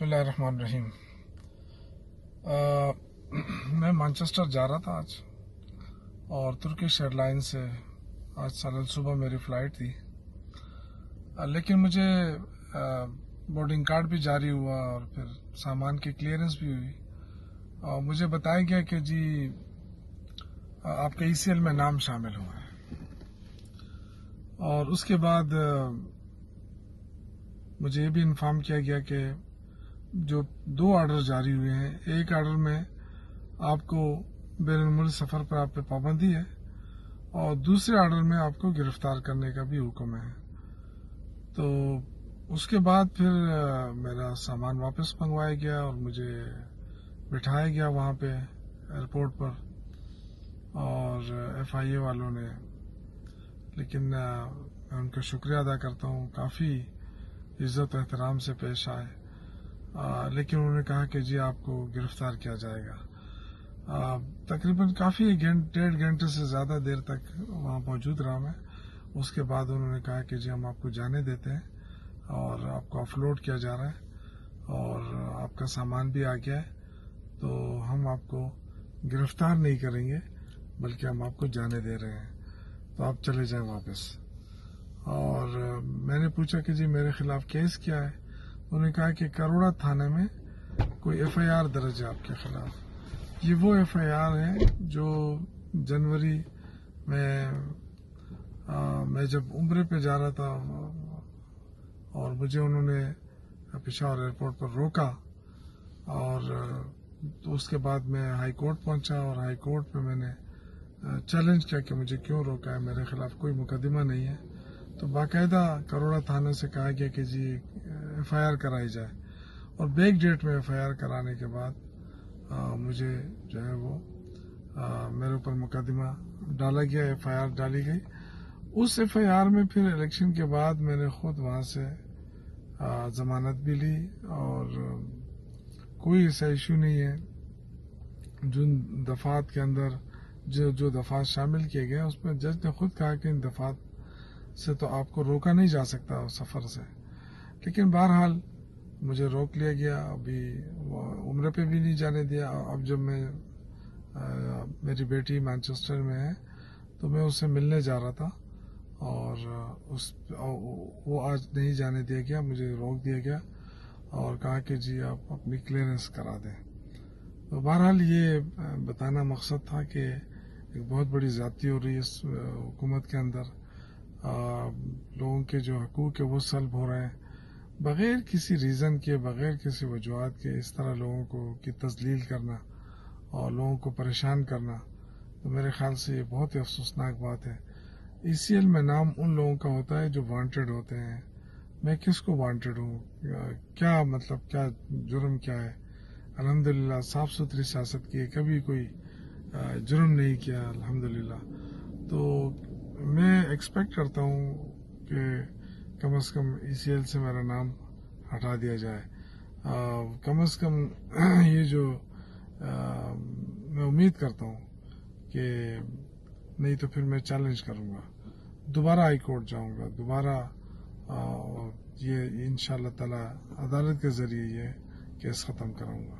بسم اللہ الرحمن الرحیم۔ میں مانچسٹر جا رہا تھا آج، اور ترکش ایئر لائن سے آج سالل صبح میری فلائٹ تھی، لیکن مجھے بورڈنگ کارڈ بھی جاری ہوا اور پھر سامان کی کلیئرنس بھی ہوئی، اور مجھے بتایا گیا کہ جی آپ کا ECL میں نام شامل ہوا ہے۔ اور اس کے بعد مجھے یہ بھی انفارم کیا گیا کہ جو 2 آرڈر جاری ہوئے ہیں، ایک آرڈر میں آپ کو بین الملک سفر پر آپ پہ پابندی ہے، اور دوسرے آرڈر میں آپ کو گرفتار کرنے کا بھی حکم ہے۔ تو اس کے بعد پھر میرا سامان واپس منگوایا گیا اور مجھے بٹھایا گیا وہاں پہ ایئرپورٹ پر، اور FIA والوں نے، لیکن میں ان کا شکریہ ادا کرتا ہوں، کافی عزت و احترام سے پیش آئے، لیکن انہوں نے کہا کہ جی آپ کو گرفتار کیا جائے گا۔ تقریباً کافی 1.5 گھنٹے سے زیادہ دیر تک وہاں موجود رہا میں۔ اس کے بعد انہوں نے کہا کہ جی ہم آپ کو جانے دیتے ہیں، اور آپ کو آف لوڈ کیا جا رہا ہے، اور آپ کا سامان بھی آ گیا ہے، تو ہم آپ کو گرفتار نہیں کریں گے، بلکہ ہم آپ کو جانے دے رہے ہیں، تو آپ چلے جائیں واپس۔ اور میں نے پوچھا کہ جی میرے خلاف کیس کیا ہے؟ انہوں نے کہا کہ کروڑا تھانے میں کوئی FIR درج ہے آپ کے خلاف۔ یہ وہ FIR ہے جو جنوری میں جب عمرے پہ جا رہا تھا، اور مجھے انہوں نے پشاور ایئرپورٹ پر روکا، اور تو اس کے بعد میں ہائی کورٹ پہنچا، اور ہائی کورٹ میں نے چیلنج کیا کہ مجھے کیوں روکا ہے، میرے خلاف کوئی مقدمہ نہیں ہے۔ تو باقاعدہ کروڑا تھانے سے کہا گیا کہ جی FIR کرائی جائے، اور بیک ڈیٹ میں FIR کرانے کے بعد مجھے جو ہے وہ میرے اوپر مقدمہ ڈالا گیا، FIR ڈالی گئی۔ اس FIR میں پھر الیکشن کے بعد میں نے خود وہاں سے ضمانت بھی لی، اور کوئی ایسا ایشو نہیں ہے۔ جن دفعات کے اندر جو دفعات شامل کیے گئے، اس میں جج نے خود کہا کہ ان دفعات سے تو آپ کو روکا نہیں جا سکتا سفر سے، لیکن بہرحال مجھے روک لیا گیا، ابھی عمرے پہ بھی نہیں جانے دیا۔ اب جب میری بیٹی مانچسٹر میں ہے تو میں اس سے ملنے جا رہا تھا، اور وہ آج نہیں جانے دیا گیا، مجھے روک دیا گیا، اور کہا کہ جی آپ اپنی کلیئرنس کرا دیں۔ تو بہرحال یہ بتانا مقصد تھا کہ ایک بہت بڑی زیادتی ہو رہی ہے اس حکومت کے اندر، لوگوں کے جو حقوق ہے وہ سلب ہو رہے ہیں بغیر کسی ریزن کے، بغیر کسی وجوہات کے۔ اس طرح لوگوں کی تذلیل کرنا اور لوگوں کو پریشان کرنا، تو میرے خیال سے یہ بہت ہی افسوسناک بات ہے۔ ECL میں نام ان لوگوں کا ہوتا ہے جو وانٹڈ ہوتے ہیں۔ میں کس کو وانٹڈ ہوں؟ کیا مطلب، کیا جرم کیا ہے؟ الحمدللہ صاف ستھری سیاست کی، کبھی کوئی جرم نہیں کیا الحمدللہ۔ تو میں ایکسپیکٹ کرتا ہوں کہ کم از کم ECL سے میرا نام ہٹا دیا جائے، کم از کم یہ جو میں امید کرتا ہوں کہ نہیں تو پھر میں چیلنج کروں گا، دوبارہ ہائی کورٹ جاؤں گا، دوبارہ یہ انشاءاللہ تعالی عدالت کے ذریعے یہ کیس ختم کراؤں گا۔